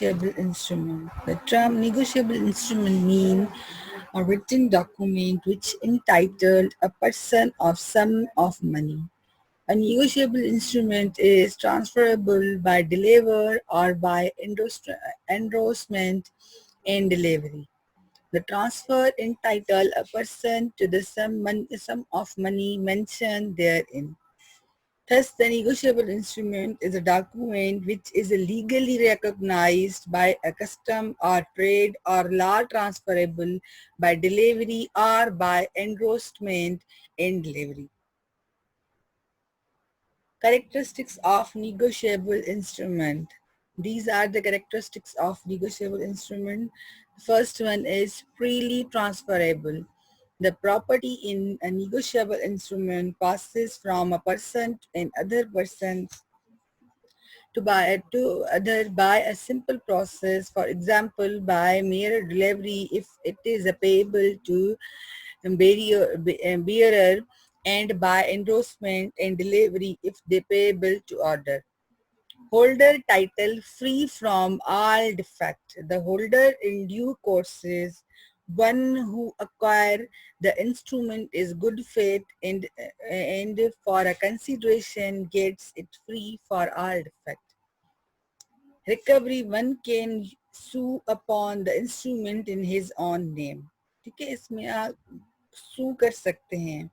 negotiable instrument. The term negotiable instrument means a written document which entitled a person of sum of money. A negotiable instrument is transferable by deliver or by endorsement and delivery. The transfer entitle a person to the sum of money mentioned therein. Thus, the negotiable instrument is a document which is legally recognized by a custom or trade or law transferable by delivery or by endorsement and delivery. Characteristics of negotiable instrument. These are the characteristics of negotiable instrument. The first one is freely transferable. The property in a negotiable instrument passes from a person and other person to other by a simple process. For example, by mere delivery if it is payable to bearer, and by endorsement and delivery if they payable to order. Holder title free from all defect. The holder in due courses, one who acquire the instrument is good faith and for a consideration gets it free for all defect. Recovery, one can sue upon the instrument in his own name. ठीक है, इसमें आप sue कर सकते हैं.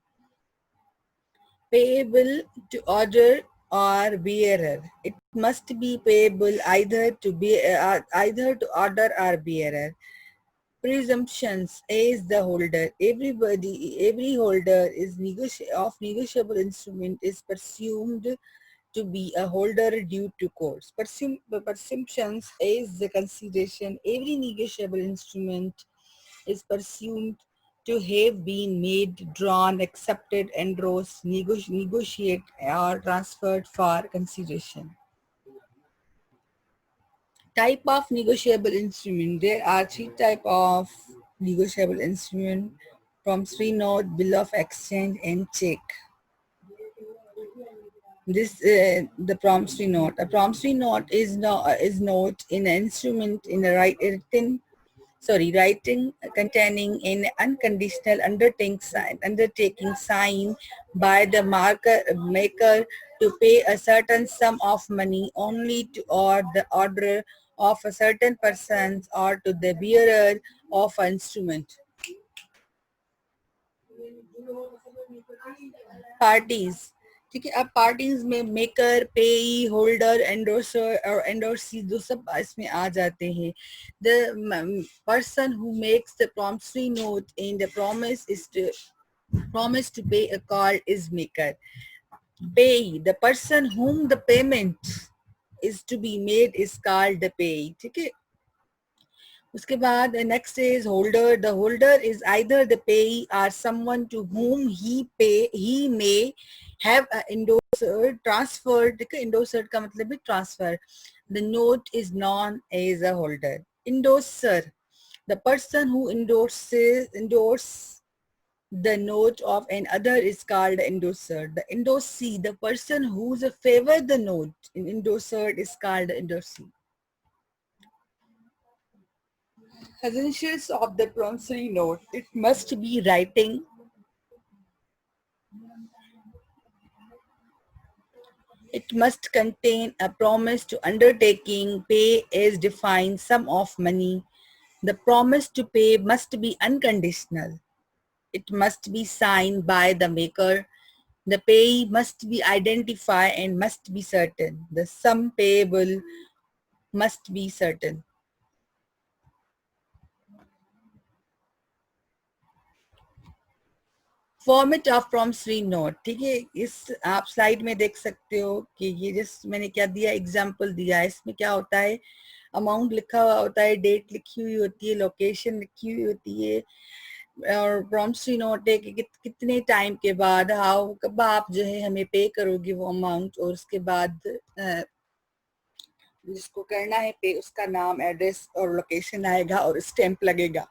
Payable to order or bearer. It must be payable either to order or bearer. Presumptions as the holder. Every holder is of negotiable instrument is presumed to be a holder due to course. Presumptions as the consideration. Every negotiable instrument is presumed to have been made, drawn, accepted, endorsed, negotiate, or transferred for consideration. Type of negotiable instrument. There are three types of negotiable instrument: promissory note, bill of exchange, and check. This the promissory note. A promissory note is note in an instrument in a writing containing an unconditional undertaking signed by the maker to pay a certain sum of money only to or the order of a certain person or to the bearer of an instrument. Parties. ठीक है, अब parties में maker, पेई, holder, endorser और endorsee जो सब इसमें आ जाते हैं. The person who makes the promissory note and the promise to pay a call is maker. Pay, the person whom the payment is to be made is called the pay. ठीक है. उसके बाद the next is holder. The holder is either the payee or someone to whom he may have endorsed, transferred. Endorsed का मतलब है transfer. The note is known as a holder. Endorser, the person who endorse the note of another is called endorser. The endorsee, the person who's favor the note in endorser is called endorsee. Essentials of the promissory note. It must be writing. It must contain a promise to undertaking, pay as defined sum of money. The promise to pay must be unconditional. It must be signed by the maker. The payee must be identified and must be certain. The sum payable must be certain. Format of promissory note. ठीक है, इस आप slide में देख सकते हो कि ये जस्ट मैंने क्या दिया, एग्जांपल दिया है. इसमें क्या होता है, अमाउंट लिखा हुआ होता है, डेट लिखी हुई होती है, लोकेशन लिखी हुई होती है, और प्रॉमिसरी नोट है कि कितने टाइम के बाद कब आप जो है हमें पे करोगे वो अमाउंट, और उसके बाद जिसको करना है पे उसका नाम, एड्रेस और लोकेशन आएगा और स्टैंप लगेगा.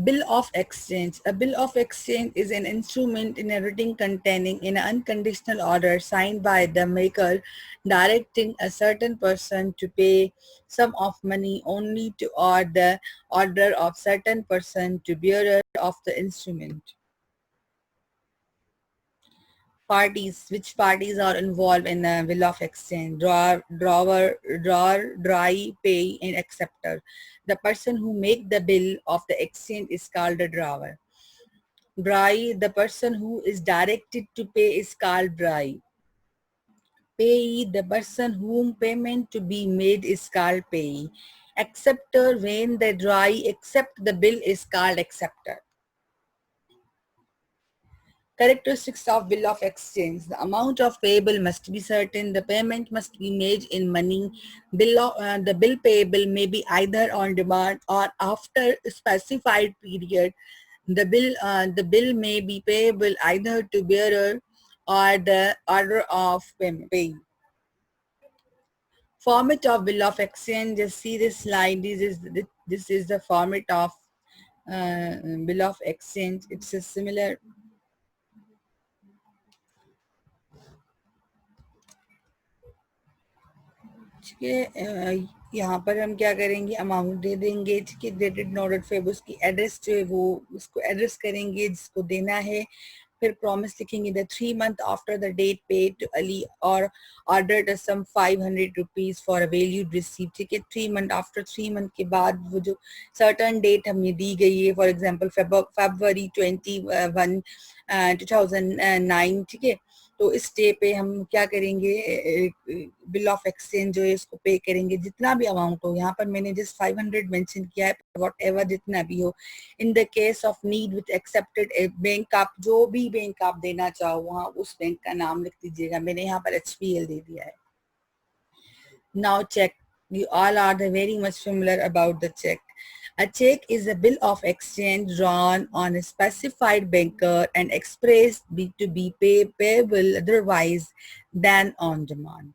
Bill of exchange. A bill of exchange is an instrument in a writing containing an unconditional order signed by the maker directing a certain person to pay sum of money only to or the order of certain person to bearer of the instrument. Parties. Which parties are involved in a bill of exchange? Drawer, dry, pay, and acceptor. The person who make the bill of the exchange is called a drawer. Bri, the person who is directed to pay is called Bri. Payee, the person whom payment to be made is called payee. Acceptor, when the dry accept the bill is called acceptor. Characteristics of bill of exchange. The amount of payable must be certain. The payment must be made in money. The bill payable may be either on demand or after a specified period. The bill may be payable either to bearer or the order of paying. Format of bill of exchange. Just see this slide. This is the format of bill of exchange. It's a similar. ठीक है, यहाँ पर हम क्या करेंगे, amount दे देंगे, ठीक है, डेटेड नोटेड फेब उसकी एड्रेस जो है वो उसको एड्रेस करेंगे जिसको देना है, फिर प्रॉमिस लिखेंगे the 3 months after the date paid to Ali और order some 500 rupees for a valued receive, ठीक है, 3 months आफ्टर 3 months के बाद वो जो सर्टन डेट हमें दी गई है, फॉर एग्जांपल February 21 2009, ठीक है, तो इस डे पे हम क्या करेंगे, बिल ऑफ एक्सचेंज जो है इसको पे करेंगे, जितना भी अमाउंट हो, यहाँ पर मैंने जस्ट 500 मेंशन किया है, वॉट एवर जितना भी हो, in the case of need with accepted bank, आप जो भी बैंक आप देना चाहो वहाँ उस बैंक का नाम लिख दीजिएगा, मैंने यहाँ पर HPL दे दिया है. Now check. You all are very much familiar about the check. A check is a bill of exchange drawn on a specified banker and expressed to be payable otherwise than on demand.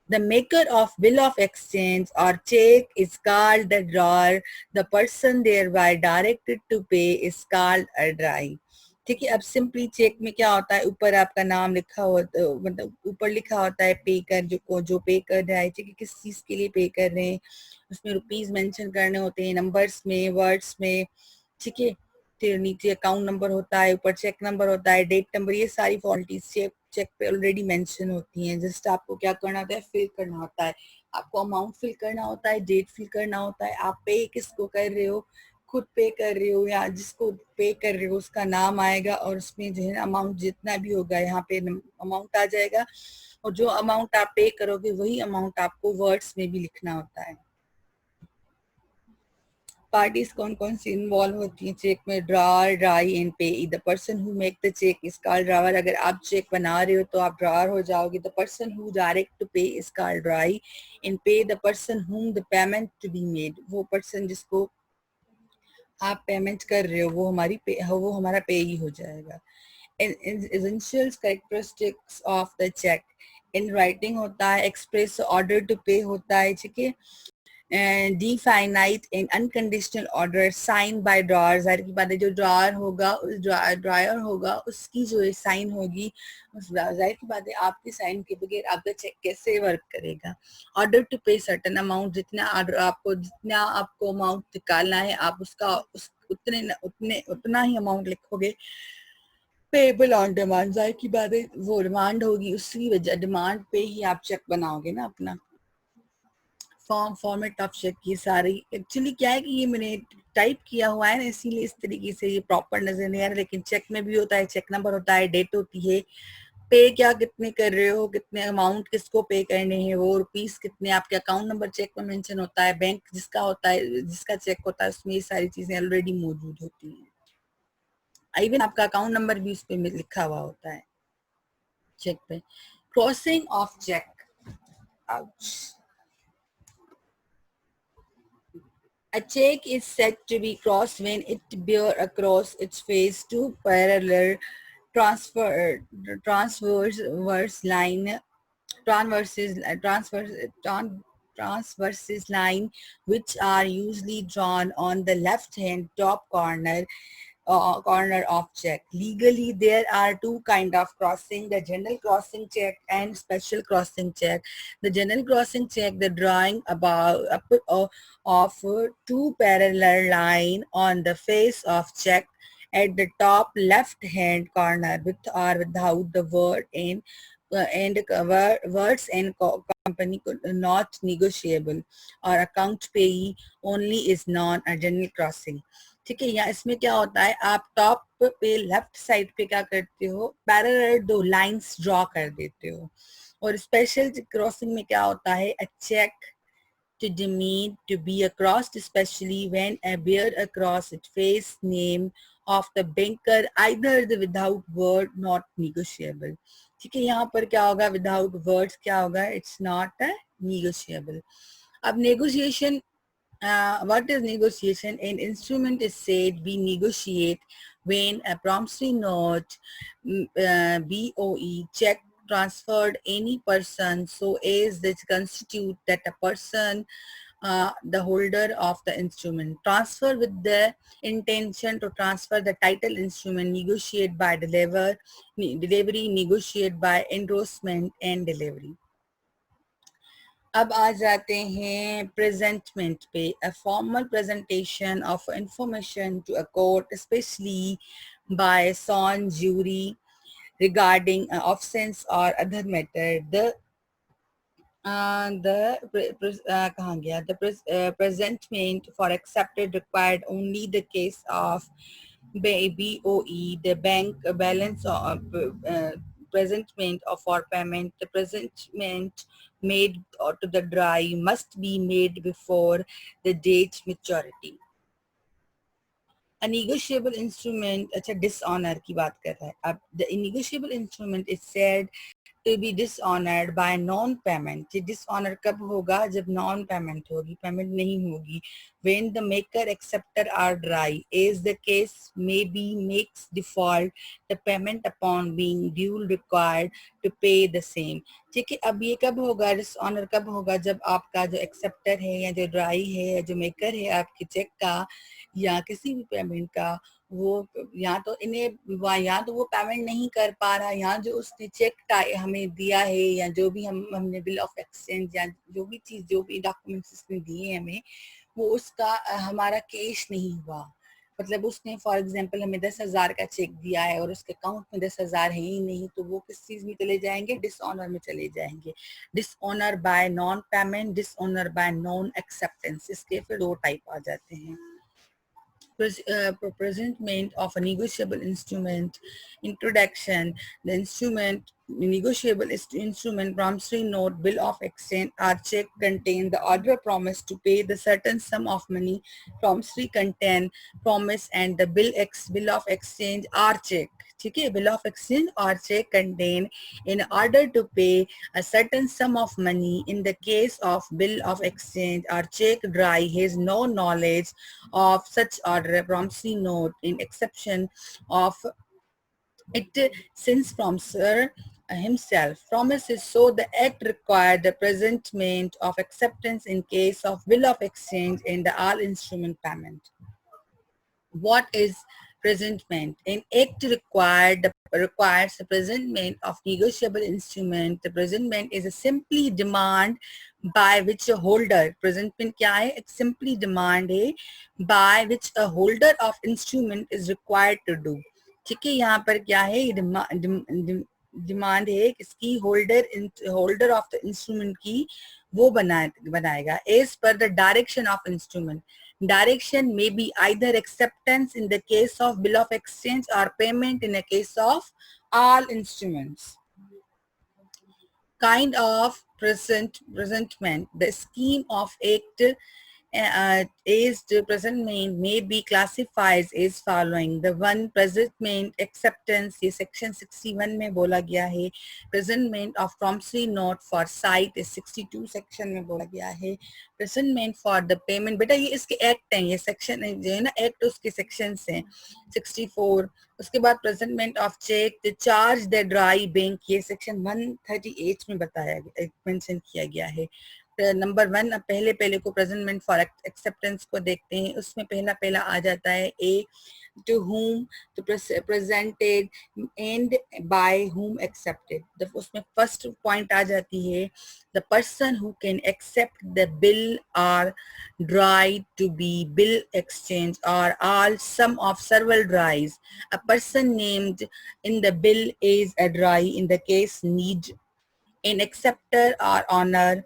The maker of bill of exchange or check is called the drawer. The person thereby directed to pay is called a dry. ठीक है, अब simply check में क्या होता है, ऊपर आपका नाम लिखा होता है, मतलब ऊपर लिखा होता है पे कर, जो पे कर रहा है, ठीक है, किस चीज के लिए पे कर रहे हैं, उसमें रुपीज मेंशन करने होते हैं, नंबर्स में, वर्ड्स में, ठीक है, फिर नीचे अकाउंट नंबर होता है, ऊपर चेक नंबर होता है, डेट नंबर, ये सारी फॉर्मेलिटीज चेक पे ऑलरेडी मेंशन होती हैं. जस्ट आपको क्या करना होता है, फिल करना होता है, आपको अमाउंट फिल करना होता है, डेट फिल करना होता है, आप पे किसको कर रहे हो, खुद पे कर रहे हो या जिसको पे कर रहे हो उसका नाम आएगा और उसमें जो है अमाउंट जितना भी होगा यहाँ पे अमाउंट आ जाएगा, और जो अमाउंट आप पे करोगे वही अमाउंट आपको वर्ड्स में भी लिखना होता है. पार्टीज कौन कौन सी इन्वॉल्व होती हैं चेक में, drawer, drawee and payee. The person who make the cheque is called drawer. अगर आप चेक बना रहे हो तो आप ड्रावर हो जाओगे. The person who direct to pay is called drawee and payee the person whom the payment to be made. वो पर्सन जिसको आप पेमेंट कर रहे हो वो हमारा पे ही हो जाएगा. Essential characteristics of the check. In writing होता है, एक्सप्रेस ऑर्डर टू पे होता है, ठीक है, definite and unconditional order signed by drawer. जाहिर की बात है जो ड्रॉअर होगा, उस ड्रायर होगा, उसकी जो है साइन होगी, जाहिर की बात है आपकी साइन के बगैर आपका चेक कैसे वर्क करेगा. ऑर्डर टू पे सर्टन अमाउंट, जितना आपको अमाउंट निकालना है आप उसका उतना ही अमाउंट लिखोगे. पेबल ऑन डिमांड, जाहिर की बात है वो डिमांड होगी, उसी वजह डिमांड पे ही आप चेक बनाओगे ना अपना. फॉर्मेट ऑफ चेक, ये सारी एक्चुअली क्या है कि ये मैंने टाइप किया हुआ है ना, इसीलिए इस तरीके से ये प्रॉपर नजर नहीं आ रहा, लेकिन चेक में भी होता है, चेक नंबर होता है, डेट होती है, पे क्या कितने कर रहे हो, कितने अमाउंट किसको पे करने हैं, वो रुपीस कितने, आपके अकाउंट नंबर चेक में मेंशन होता है, बैंक जिसका होता है, जिसका चेक होता है उसमें ये सारी चीजें ऑलरेडी मौजूद होती हैं. इवन आपका अकाउंट नंबर भी उस पर लिखा हुआ होता है चेक पे. Crossing of cheque. A check is said to be crossed when it bears across its face two parallel transverse line transverses transverse transverse line which are usually drawn on the left hand top corner of check. Legally, there are two kind of crossing: the general crossing check and special crossing check. The general crossing check, the drawing of two parallel line on the face of check at the top left hand corner with or without the word in words and company not negotiable or account payee only is non a general crossing. ठीक है, यहाँ इसमें क्या होता है, आप top पे left side पे क्या करते हो, पैरेलल दो लाइंस ड्रॉ कर देते हो. और स्पेशल क्रॉसिंग में क्या होता है, अ check to demean to be a crossed, especially when a bear across it face name of the banker either the without word not negotiable. ठीक है, यहाँ पर क्या होगा, without words क्या होगा, it's not a negotiable. अब negotiation, what is negotiation? An instrument is said we negotiate when a promissory note, BOE, check transferred any person so as that constitute that a person, the holder of the instrument, transfer with the intention to transfer the title instrument, negotiate by delivery, negotiate by endorsement and delivery. अब आ जाते हैं presentment पे. A formal presentation of information to a court, especially by sworn jury regarding offense or other matter. कहाँ गया, the presentment for accepted required only the case of BOE, the bank balance of presentment of for payment. The presentment made to the dry must be made before the date maturity. A negotiable instrument, अच्छा dishonor की बात कर रहा है. अब the negotiable instrument is said to be dishonored by non-payment. ये dishonor कब होगा, जब non-payment होगी, payment नहीं होगी. When the maker acceptor are dry, as the case may be makes default, the payment upon being due required to pay the same. ठीक है, अब ये कब होगा, dishonor कब होगा, जब आपका जो acceptor है या जो dry है या जो maker है आपके check का या किसी भी पेमेंट का, वो या तो या तो वो पेमेंट नहीं कर पा रहा, या जो उसने चेक हमें दिया है या जो भी हमने बिल ऑफ एक्सचेंज या जो भी चीज़ जो भी डॉक्यूमेंट्स उसने दिए हैं हमें, वो उसका हमारा कैश नहीं हुआ. मतलब उसने फॉर एग्जांपल हमें 10,000 का चेक दिया है और उसके अकाउंट में 10,000 है ही नहीं, तो वो किस चीज़ में चले जाएंगे, डिसऑनर में चले जाएंगे. Dishonour bye non payment, dishonour bye non acceptance. इसके फिर दो टाइप आ जाते हैं. Presentment of a negotiable instrument. Introduction. The negotiable instrument, promissory note, bill of exchange or check contain the order promise to pay the certain sum of money. Promissory contain promise and the bill of exchange or check. ठीक है, bill of exchange or check contain in order to pay a certain sum of money. In the case of bill of exchange or check dry has no knowledge of such order, promissory note in exception of it since promisor himself promises, so the act required the presentment of acceptance in case of bill of exchange and the all instrument payment. What is presentment? An act requires the presentment of negotiable instrument. The presentment is a simply demand by which a holder, presentment क्या है, एक simply demand है by which a holder of instrument is required to do. ठीक है, यहाँ पर क्या है, डिमांड है किसकी, होल्डर ऑफ द इंस्ट्रूमेंट की, वो बनाएगा as per the direction of instrument. Direction may be either acceptance in the case of bill of exchange or payment in the case of all instruments. Kind of presentment. The scheme of act is the presentment may be classified as following. The one, presentment acceptance, ये section 61 में बोला गया है. Presentment of promissory note for sight is 62 section में बोला गया है. Presentment for the payment, बेटा ये इसके एक्ट हैं, ये सेक्शन जो है ना, एक्ट उसके सेक्शन हैं 64. उसके बाद presentment of check, the charge the dry bank, ये section 138 में बताया गया, मेंशन किया गया है. नंबर 1 अब पहले को presentment for acceptance को देखते हैं. उसमें पहला आ जाता है A, to whom to presented and by whom accepted. उसमें first point आ जाती है, the person who can accept the bill or right to be bill exchange or all sum of several dries. A person named in the bill is a dry in the case need an acceptor or honor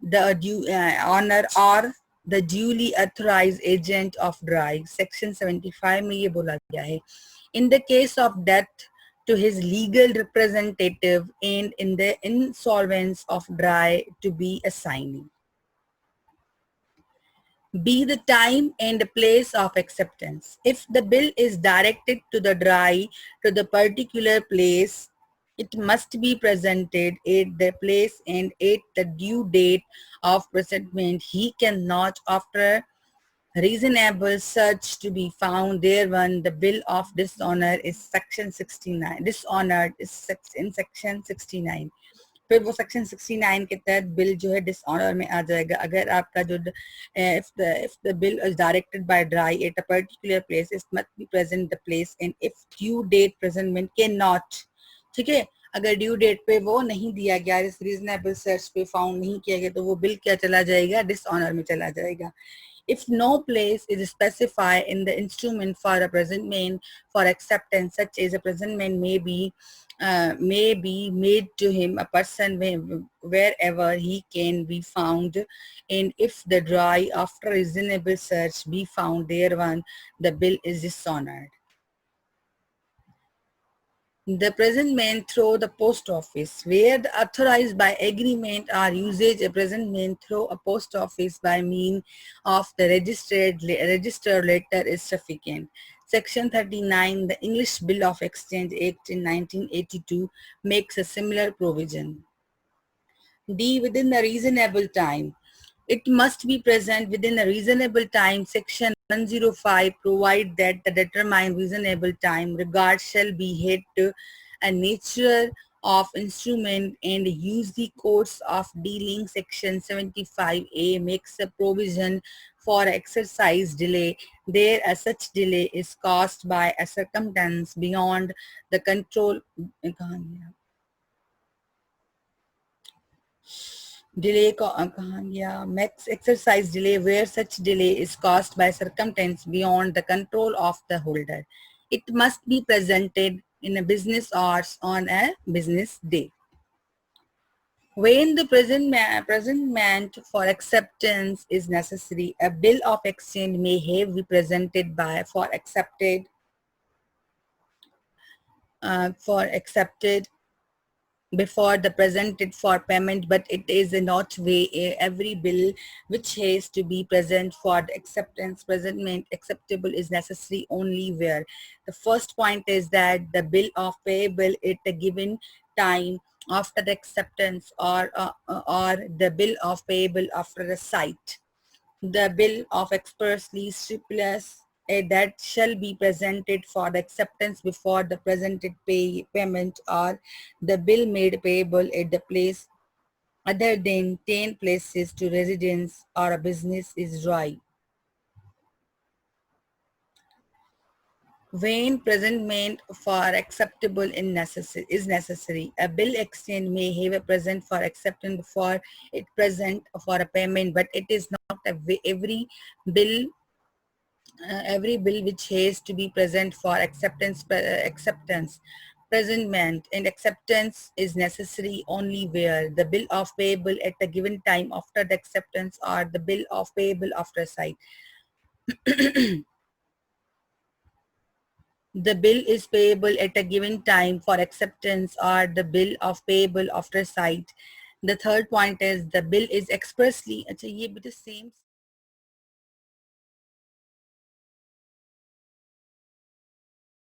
honor or the duly authorized agent of dry. Section 75 में ये बोला गया है. In the case of death to his legal representative and in the insolvency of dry to be assigned. B, the time and the place of acceptance. If the bill is directed to the dry to the particular place, it must be presented at the place and at the due date of presentment. He cannot, after reasonable search to be found thereon, the bill of dishonor is section 69. Dishonored is in section 69. फिर वो section 69 के तहत bill जो है dishonour में आ जाएगा अगर आपका जो if the bill is directed by dry at a particular place, it must be present the place and if due date presentment cannot. ठीक है, अगर ड्यू डेट पे वो नहीं दिया गया, इस रीजनेबल सर्च पे फाउंड नहीं किया गया, तो वो बिल क्या चला जाएगा, डिसऑनर में चला जाएगा. If no place is specified in the instrument for a presentment for acceptance, such as a presentment may be made to him, a person wherever he can be found, and if the dry after reasonable search be found thereon, the bill is dishonored. The presentment through the post office, where the authorized by agreement or usage, a presentment through a post office by means of the registered letter is sufficient. Section 39, the English Bill of Exchange Act in 1982 makes a similar provision. D, within a reasonable time. It must be present within a reasonable time. Section 105 provide that the determined reasonable time regard shall be had to a nature of instrument and use the course of dealing. Section 75A makes a provision for exercise delay. There a such delay is caused by a circumstance beyond the control. Delay max exercise delay where such delay is caused by circumstance beyond the control of the holder. It must be presented in a business hours on a business day. When the presentment for acceptance is necessary, a bill of exchange may have be presented for accepted before the presented for payment, but it is not way every bill which has to be present for the acceptance presentment acceptable is necessary only where. The first point is that the bill of payable at a given time after the acceptance or the bill of payable after the site. The bill of expressly stipulates that shall be presented for the acceptance before the presented payment or the bill made payable at the place other than 10 places to residence or a business is dry. When presentment for acceptable is necessary, a bill exchange may have a present for acceptance before it present for a payment, but it is not every bill which has to be present for acceptance presentment and acceptance is necessary only where the bill of payable at a given time after the acceptance or the bill of payable after site. The bill is payable at a given time for acceptance or the bill of payable after site. The third point is the bill is expressly, अच्छा ये भी the same